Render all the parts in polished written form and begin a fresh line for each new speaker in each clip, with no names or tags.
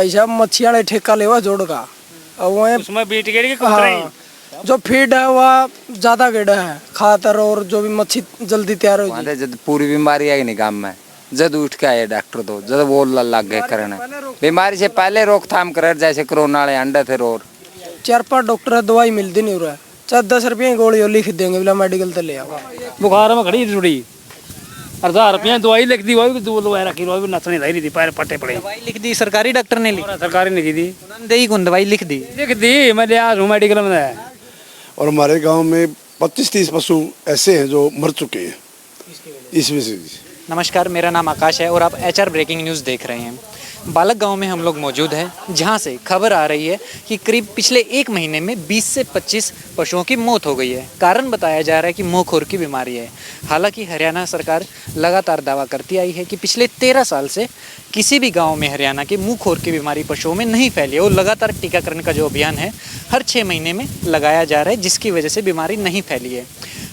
ऐसा मच्छियाँ ने ठेका लेवा जोड़ का और वो
उसमें बीट गेड़ी के
हाँ, जो फीड है वह ज्यादा गेड़ा है खातर और जो भी मच्छी जल्दी तैयार हो जाए।
जब पूरी बीमारी आई नहीं काम में जब उठ के आए डॉक्टर तो जब बोल लग गए करने बीमारी से पहले रोकथाम करे जैसे कोरोना वाले अंडे थे रोड
4-5 डॉक्टर दवाई मिलती नहीं हो रहा है, 10 रुपये की गोली लिख देंगे बिना मेडिकल तो ले आओ।
बुखार में खड़ी जुड़ी 1000 रुपया दवाई लिख दी, वही भी दो लोग रखी, वही भी नचने रही थी, पैर पट्टे पड़े।
दवाई लिख दी सरकारी डॉक्टर ने लिखी?
सरकारी लिखी थी।
उन्होंने दी कौन दवाई लिख दी?
मैं आज हूँ मेडिकल में।
और हमारे गांव में 25-30 पशु ऐसे हैं जो मर चुके हैं इस वजह से।
नमस्कार, मेरा नाम आकाश है और आप HR ब्रेकिंग न्यूज़ देख रहे हैं। बालक गांव में हम लोग मौजूद हैं, जहां से खबर आ रही है कि करीब पिछले 1 महीने में 20 से 25 पशुओं की मौत हो गई है। कारण बताया जा रहा है कि मुंहखोर की बीमारी है। हालांकि हरियाणा सरकार लगातार दावा करती आई है कि पिछले 13 साल से किसी भी गांव में हरियाणा के मुंहखोर की बीमारी पशुओं में नहीं फैली है और लगातार टीकाकरण का जो अभियान है हर 6 महीने में लगाया जा रहा है, जिसकी वजह से बीमारी नहीं फैली है।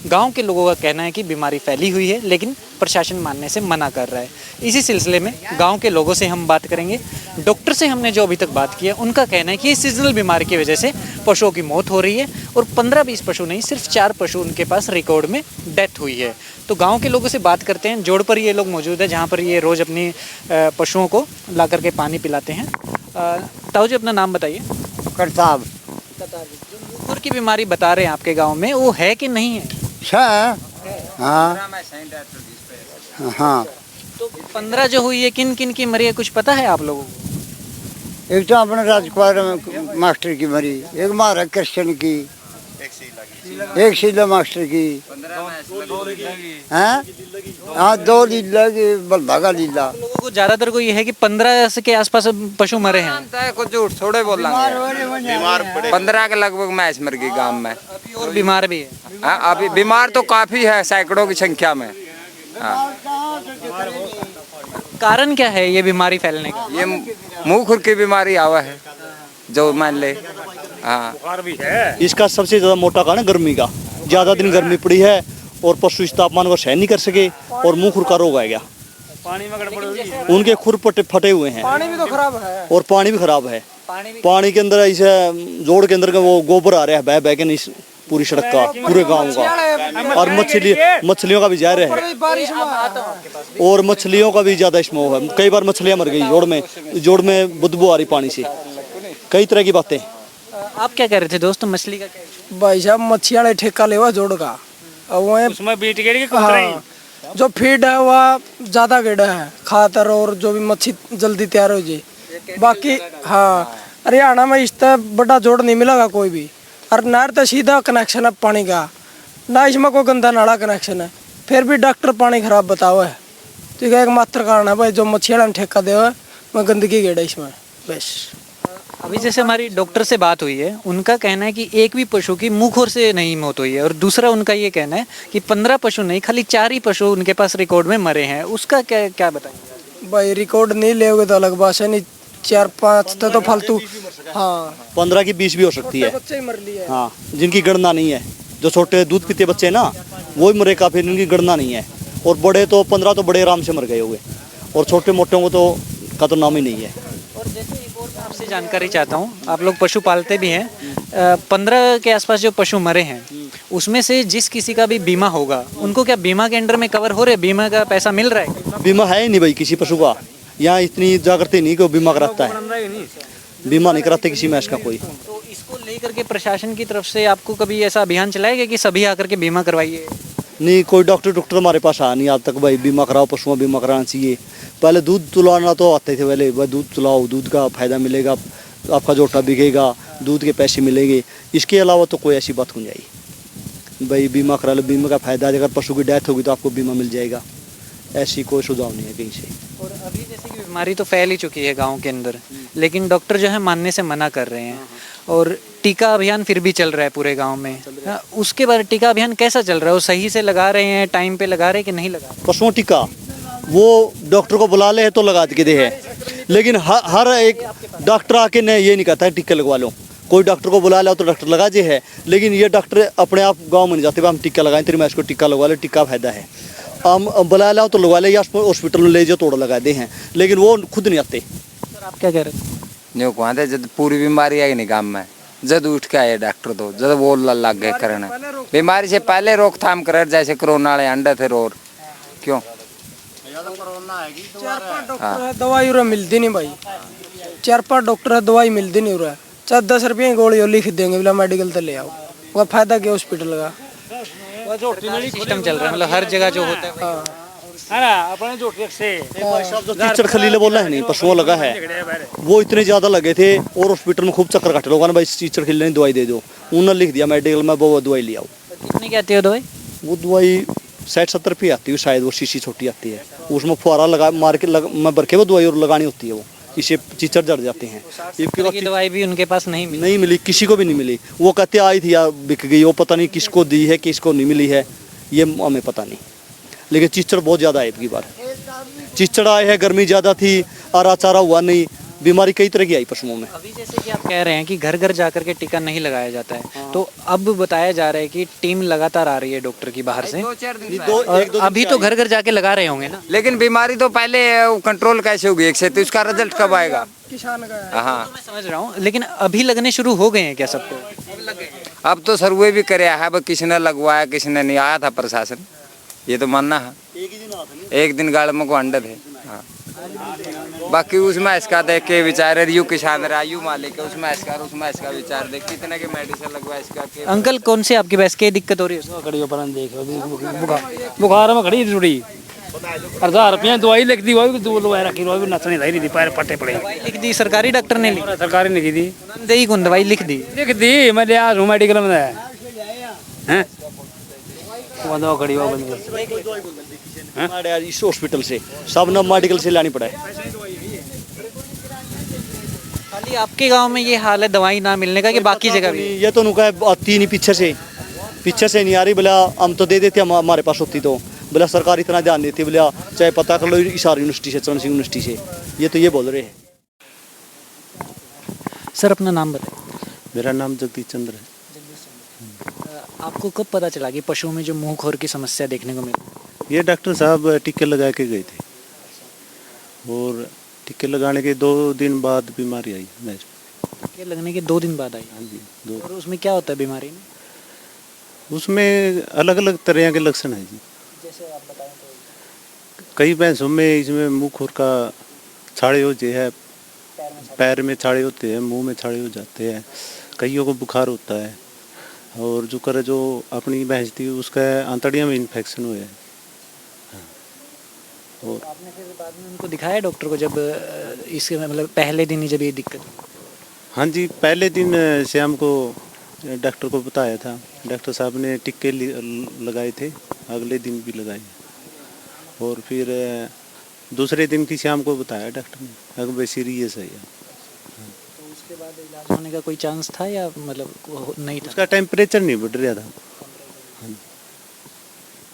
गांव के लोगों का कहना है कि बीमारी फैली हुई है, लेकिन प्रशासन मानने से मना कर रहा है। इसी सिलसिले में गांव के लोगों से हम बात करेंगे। डॉक्टर से हमने जो अभी तक बात की है, उनका कहना है कि इस सीजनल बीमारी की वजह से पशुओं की मौत हो रही है और 15-20 पशु नहीं, सिर्फ 4 पशु उनके पास रिकॉर्ड में डेथ हुई है। तो गाँव के लोगों से बात करते हैं। जोड़ पर ये लोग मौजूद है, जहाँ पर ये रोज़ अपनी पशुओं को ला करके पानी पिलाते हैं। ताऊ जी, अपना नाम बताइए।
करताब
मुंहखोर की बीमारी बता रहे हैं आपके गाँव में, वो है कि नहीं है?
हाँ हाँ।
तो 15 जो हुई है, किन किन की मरी है, कुछ पता है आप लोगों को?
एक तो अपने राजकुमार मास्टर की मरी, एक महारा कृष्ण की, एक शीला मास्टर की, हाँ 2 लीला की, बलभागा लीला।
लोगों को ज्यादातर को ये है कि 15 के आसपास पशु मरे हैं।
कुछ झूठ थोड़े बोल 15 के लगभग मैच मर गई गांव में।
अभी और बीमार भी है।
हाँ, अभी बीमार तो काफी है, सैकड़ों की संख्या में। हाँ।
कारण क्या है ये बीमारी फैलने का?
ये मुंहखुर की बीमारी आवा है जो मान ले। हाँ,
इसका सबसे ज़्यादा मोटा कारण गर्मी का, ज़्यादा दिन गर्मी पड़ी है और पशु इस तापमान को सहन नहीं कर सके और मुंहखुर का रोग आ गया। उनके खुर फटे हुए हैं।
पानी भी तो खराब है
और पानी भी खराब है। पानी के अंदर ऐसे जोड़ के अंदर का वो गोबर आ रहा है बह बह के नहीं पूरी सड़क का, पूरे गांव का। और मछलियों का भी ज़हर है और मछलियों का भी ज़्यादा स्मोक है। कई बार मछलियाँ मर गई जोड़ में बदबू आ रही पानी से, कई तरह की बातें।
आप क्या कह रहे थे दोस्त, मछली का क्या?
भाई साहब मच्छियाँ ने ठेका लेवा जोड़ का और वो
उसमें बीट गेड़ी के
हाँ, जो फीड है वह ज्यादा गेड़ा है खातर और जो भी मच्छी जल्दी तैयार हो जाए। बाकी हाँ, हरियाणा में इस तरह बड़ा जोड़ नहीं मिलेगा कोई भी। और नहर तो सीधा कनेक्शन है पानी का, ना इसमें कोई गंदा नाला कनेक्शन है, फिर भी डॉक्टर पानी खराब बताओ है। तो एक मात्र कारण है भाई, जो मच्छियाँ ने ठेका दे हुआ मैं गंदगी गेड़ा इसमें बस।
अभी जैसे हमारी डॉक्टर से बात हुई है, उनका कहना है कि एक भी पशु की मुंहखोर से नहीं मौत हुई है और दूसरा उनका ये कहना है कि 15 पशु नहीं, खाली 4 ही पशु उनके पास रिकॉर्ड में मरे हैं। उसका क्या क्या बताएंगे?
भाई रिकॉर्ड नहीं लेोगे तो अलग बात है, नहीं 4-5 तो फालतू। हाँ,
15 की 20 भी हो सकती है।
बच्चे मर लिए।
हाँ, जिनकी गणना नहीं है। जो छोटे दूध पीते बच्चे ना वो ही मरे काफी, इनकी गणना नहीं है। और बड़े तो 15 तो बड़े आराम से मर गए हुए और छोटे मोटों को तो का तो नाम ही नहीं है।
और जैसे एक और आपसे जानकारी चाहता हूँ, आप लोग पशु पालते भी हैं, 15 के आसपास जो पशु मरे हैं उसमें से जिस किसी का भी बीमा होगा, उनको क्या बीमा के अंडर में कवर हो रहे, बीमा का पैसा मिल रहा है?
बीमा है ही नहीं भाई किसी पशु का, यहाँ इतनी जागृति नहीं कि वो बीमा कराता है। बीमा नहीं कराते किसी मैच का कोई।
तो इसको लेकर के प्रशासन की तरफ से आपको कभी ऐसा अभियान चलाएगा कि सभी आकर के बीमा करवाइए?
नहीं, कोई डॉक्टर हमारे पास आया नहीं आज तक भाई बीमा कराओ, पशुओं बीमा कराना चाहिए। पहले दूध तुलाना तो आते थे, पहले भाई दूध तुलाओ, दूध का फायदा मिलेगा, आपका जोटा बिकेगा, दूध के पैसे मिलेंगे। इसके अलावा तो कोई ऐसी बात हो जाएगी भाई बीमा करा लो, बीमा का फायदा, अगर पशु की डेथ होगी तो आपको बीमा मिल जाएगा। ऐसी कोई सुझाव नहीं है कहीं से।
और अभी जैसे कि बीमारी तो फैल ही चुकी है गांव के अंदर, लेकिन डॉक्टर जो है मानने से मना कर रहे हैं और टीका अभियान फिर भी चल रहा है पूरे गांव में। उसके बाद टीका अभियान कैसा चल रहा है? वो सही से लगा रहे हैं, टाइम पे लगा रहे हैं कि नहीं लगा रहे?
पशुओं टीका वो डॉक्टर को बुला ले तो लगा के दे है, लेकिन हर एक डॉक्टर आके ने ये नहीं कहता है टीका लगवा लो। कोई डॉक्टर को बुला लो तो डॉक्टर लगा जे है, लेकिन ये डॉक्टर अपने आप गाँव में नहीं जाते, हम टीका लगाएं तेरे मैं इसको टीका लगवा ले, टीका फायदा है। हम बुला लाओ तो लगवा ले या हॉस्पिटल में ले जाओ तोड़ लगा दे हैं, लेकिन वो खुद नहीं आते।
सर आप क्या कह रहे हैं?
जो कहते जब पूरी बीमारी आई नहीं गाँव में जद उठ के आए डॉक्टर तो जद बोल लग गए करने बीमारी से पहले रोकथाम करे जैसे कोरोना वाले अंडे थे रोर क्यों
4-5 डॉक्टर है दवाई उरा मिलती नहीं भाई 4-5 डॉक्टर है दवाई मिलती नहीं उरा चाहे 10 रुपये की गोली और लिख देंगे बोला मेडिकल तो ले आओ वो फायदा क्या हॉस्पिटल का
सिस्टम चल रहा है मतलब हर जगह जो होता है
है ना अपने झोटी से
जो चीचड़ खलीले बोला है नहीं पशुओं लगा है वो इतने ज्यादा लगे थे और हॉस्पिटल में खूब चक्कर काटे लोगों ने भाई चीचड़ खलीले दवाई दे दो उन्होंने लिख दिया मेडिकल में वो दवाई ले आओ।
कितने की आती है दवाई?
वो दवाई 60-70 रुपये आती है शायद, वो शीशी छोटी आती है उसमें फुहारा लगा मार के मैं बरके वो दवाई और लगानी होती है वो इससे चीचड़ जड़ जाते हैं।
की दवाई भी उनके पास नहीं
मिली किसी को भी नहीं मिली। वो कहते आई थी या बिक गई, वो पता नहीं किसको दी है किसको नहीं मिली है ये हमें पता नहीं, लेकिन चीचड़ बहुत ज़्यादा है की बार। चीचड़ आए है, गर्मी ज़्यादा थी, आरा चारा हुआ नहीं, बीमारी कई तरह की आई पशुओं में।
अभी जैसे कि आप कह रहे हैं कि घर घर जाकर के टीका नहीं लगाया जाता है, तो अब बताया जा रहा है कि टीम लगातार आ रही है डॉक्टर की बाहर से, और अभी तो घर घर जाके लगा रहे होंगे ना।
लेकिन बीमारी तो पहले कंट्रोल कैसे होगी एक से, तो उसका रिजल्ट कब आएगा?
किसान का
हाँ
मैं समझ रहा हूँ, लेकिन अभी लगने शुरू हो गए हैं क्या सबको?
अब तो सर्वे भी करे है, अब किसने लगवाया किसने नहीं, आया था प्रशासन, ये तो मानना है एक दिन गाड़ में को अंडे थे। हाँ बाकी उसमें इसका देख के विचार यू किसान रहा यू मालिक है उसमें इसका विचार देख कितने के मेडिसिन लगवा इसका के।
अंकल कौन से आपकी भैंस की दिक्कत हो रही है?
खड़ी हो पर देखो बुखार में खड़ी जुड़ी 1000 रुपया दवाई लिख दी, वो भी दो लगवा रखी, वो भी नचने नहीं दी, पैर पट्टे पड़े।
लिख दी सरकारी डॉक्टर ने?
सरकारी लिखी दी,
दे कौन दवाई लिख दी?
मैं ले आज हूँ मेडिकल में हैं वो खड़ी हो बंद
इस हॉस्पिटल से सब ना मेडिकल से लानी पड़ा है।
खाली आपके गांव में ये हाल है दवाई ना मिलने का कि बाकी जगह भी?
ये तो नुका आती नहीं पीछे से नहीं आ रही, बोला हम तो दे देते हमारे पास होती तो, बोला सरकार इतना ध्यान देती, बोला चाहे पता कर लो हिसार यूनिवर्सिटी से चरण सिंह यूनिवर्सिटी से, ये तो ये बोल रहे हैं।
सर अपना नाम बताएं।
मेरा नाम जगदीश चंद्र है।
आपको कब पता चला कि पशुओं में जो मुंह खोर की समस्या देखने को मिली?
ये डॉक्टर साहब टीके लगा के गए थे और टीके लगाने के 2 दिन बाद बीमारी आई भैंस में।
टीके लगने के 2 दिन बाद आई?
हाँ जी 2।
और उसमें क्या होता है बीमारी में?
उसमें अलग अलग तरह के लक्षण है जी,
जैसे आप बताएं तो।
कई भैंसों में इसमें मुँह खोर का छाड़े हो जाए है, पैर में छाड़े होते हैं, मुंह में छाड़े हो जाते हैं, कईयों को बुखार होता है, और जो अपनी भैंस थी उसका आंतड़ियों में इन्फेक्शन हुआ है। और
आपने फिर बाद में उनको दिखाया डॉक्टर को जब इसके मतलब पहले दिन ही जब ये दिक्कत हुई?
हाँ जी पहले दिन शाम को डॉक्टर को बताया था, डॉक्टर साहब ने टीके लगाए थे, अगले दिन भी लगाए, और फिर दूसरे दिन की शाम को बताया डॉक्टर ने अगर सीरियस है।
तो उसके बाद इलाज होने का कोई चांस था या मतलब नहीं था?
उसका टेम्परेचर नहीं बढ़ रहा था।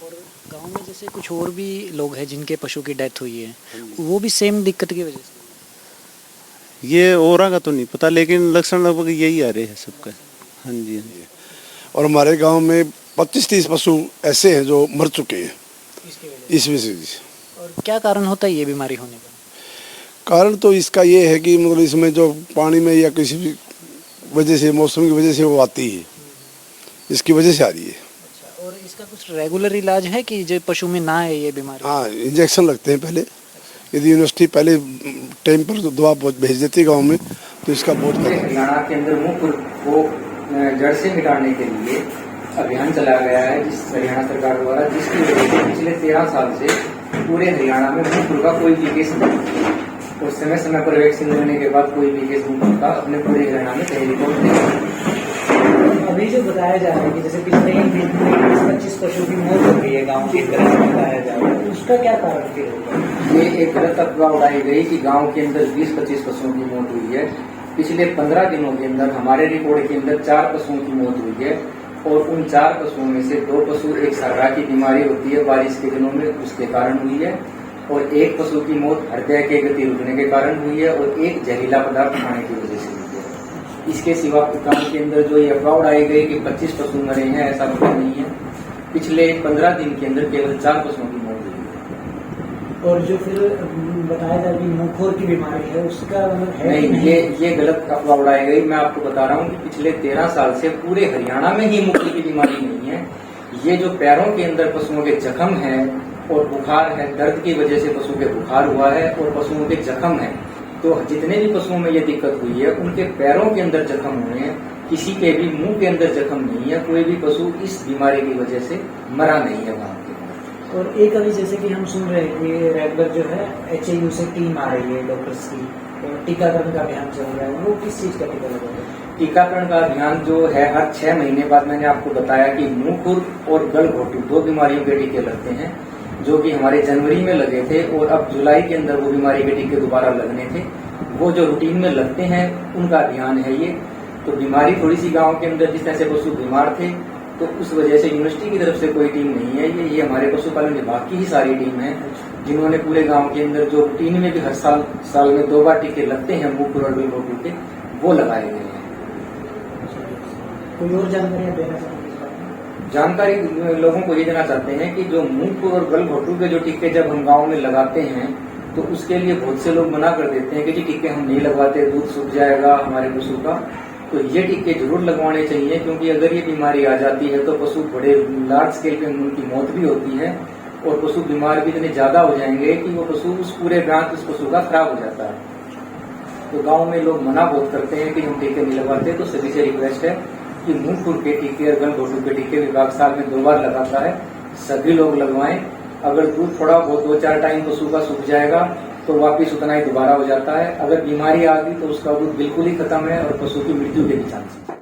और गांव में जैसे कुछ और भी लोग हैं जिनके पशु की डेथ हुई है, वो भी सेम दिक्कत की वजह से?
ये और का तो नहीं पता, लेकिन लक्षण लगभग यही आ रहे हैं सबका। हाँ जी हाँ जी।
और हमारे गांव में 25-30 पशु ऐसे हैं जो मर चुके हैं इस वजह से।
और क्या कारण होता है ये बीमारी होने का?
कारण तो इसका ये है कि मतलब इसमें जो पानी में या किसी भी वजह से मौसम की वजह से वो आती है, इसकी वजह से आ रही है।
अच्छा, और इसका कुछ रेगुलर इलाज है कि जो पशु में ना है ये बीमारी?
हाँ इंजेक्शन लगते हैं पहले, यदि यूनिवर्सिटी पहले टाइम पर दवा भेज देती है गाँव में तो इसका बहुत
हरियाणा के अंदर मुंह खुर को जड़ से मिटाने के लिए अभियान चलाया गया है जिस हरियाणा सरकार द्वारा, जिसकी वजह से पिछले 13 साल से पूरे हरियाणा में मुंह खुर का कोई भी केस नहीं, और समय समय पर वैक्सीन लेने के बाद कोई भी केस मुंह खुर का अपने पूरे हरियाणा में कहीं रिपोर्ट नहीं।
अभी जो बताया जा रहा है कि जैसे पिछले एक दिन में 25 पशु की मौत हो गई है गाँव की तरह से बताया जा रहा है, उसका क्या कारण फिर होगा?
ये एक गलत अफवाह उड़ाई गई कि गांव के अंदर 20-25 पशुओं की मौत हुई है। पिछले 15 दिनों के अंदर हमारे रिपोर्ट के अंदर 4 पशुओं की मौत हुई है, और उन 4 पशुओं में से 2 पशु एक सर्रा की बीमारी होती है बारिश के दिनों में उसके कारण हुई है, और एक पशु की मौत हृदय के गति रुकने के कारण हुई है, और एक जहरीला पदार्थ खाने की वजह से हुई है। इसके सिवा गांव के अंदर जो ये अफवाह उड़ाई गई कि 25 पशु मरे हैं, ऐसा मतलब नहीं है। पिछले 15 दिन के अंदर केवल 4 पशुओं की मौत हुई है।
और जो फिर बताया था कि मुंहखोर की बीमारी है उसका मतलब है कि
नहीं, ये गलत अफवाह उड़ाई गई। मैं आपको बता रहा हूँ कि पिछले 13 साल से पूरे हरियाणा में ही मुंहखोर की बीमारी नहीं है। ये जो पैरों के अंदर पशुओं के जख्म है और बुखार है, दर्द की वजह से पशु के बुखार हुआ है और पशुओं के जख्म है, तो जितने भी पशुओं में ये दिक्कत हुई है उनके पैरों के अंदर जख्म हुए हैं, किसी के भी मुंह के अंदर जख्म नहीं है। कोई भी पशु इस बीमारी की वजह से मरा नहीं है गाँव के अंदर।
और एक अभी जैसे कि हम सुन रहे हैं कि रेगुलर जो है HAU से टीम आ रही है डॉक्टर्स की, और टीकाकरण का अभियान चल रहा है, वो किस चीज का टीका लगा रहे हैं?
टीकाकरण का अभियान जो है हर 6 महीने बाद, मैंने आपको बताया कि मुंह खुर और गलघोटू 2 बीमारियों के टीके लगते हैं, जो कि हमारे जनवरी में लगे थे और अब जुलाई के अंदर वो बीमारी के टीके दोबारा लगने थे। वो जो रूटीन में लगते हैं उनका अभियान है ये। तो बीमारी थोड़ी सी गांव के अंदर जिस तरह से पशु बीमार थे, तो उस वजह से यूनिवर्सिटी की तरफ से कोई टीम नहीं है। ये हमारे पशुपालन विभाग की ही सारी टीम है, जिन्होंने पूरे गांव के अंदर जो रूटीन में भी हर साल में 2 बार टीके लगते हैं मुंह खुर और गलघोटू के, वो लगाए गए हैं।
कोई और जानकारी आप देना चाहेंगे इस बारे में?
जानकारी लोगों को ये देना चाहते हैं कि जो मुंह खुर और गलघोटू के जो टीके जब हम गांव में लगाते हैं तो उसके लिए बहुत से लोग मना कर देते हैं कि जी टीके हम नहीं लगवाते, दूध सूख जाएगा हमारे पशु का। तो ये टीके जरूर लगवाने चाहिए, क्योंकि अगर ये बीमारी आ जाती है तो पशु बड़े लार्ज स्केल पे उनकी मौत भी होती है और पशु बीमार भी इतने ज्यादा हो जाएंगे कि वो पशु उस पूरे ब्रांच उस पशु का खराब हो जाता है। तो गांव में लोग मना बहुत करते हैं कि हम टीके नहीं लगवाते। तो सभी से रिक्वेस्ट है कि मुंह खुर के टीके और गलघोटू के टीके विभाग साल में 2 बार लगाता है, सभी लोग लगवाएं। अगर दूध थोड़ा बहुत 2-4 टाइम पशु का सूख जाएगा तो वापिस उतना ही दोबारा हो जाता है। अगर बीमारी आ गई तो उसका दूध बिल्कुल ही खत्म है और पशु की मृत्यु के भी चांसेस है।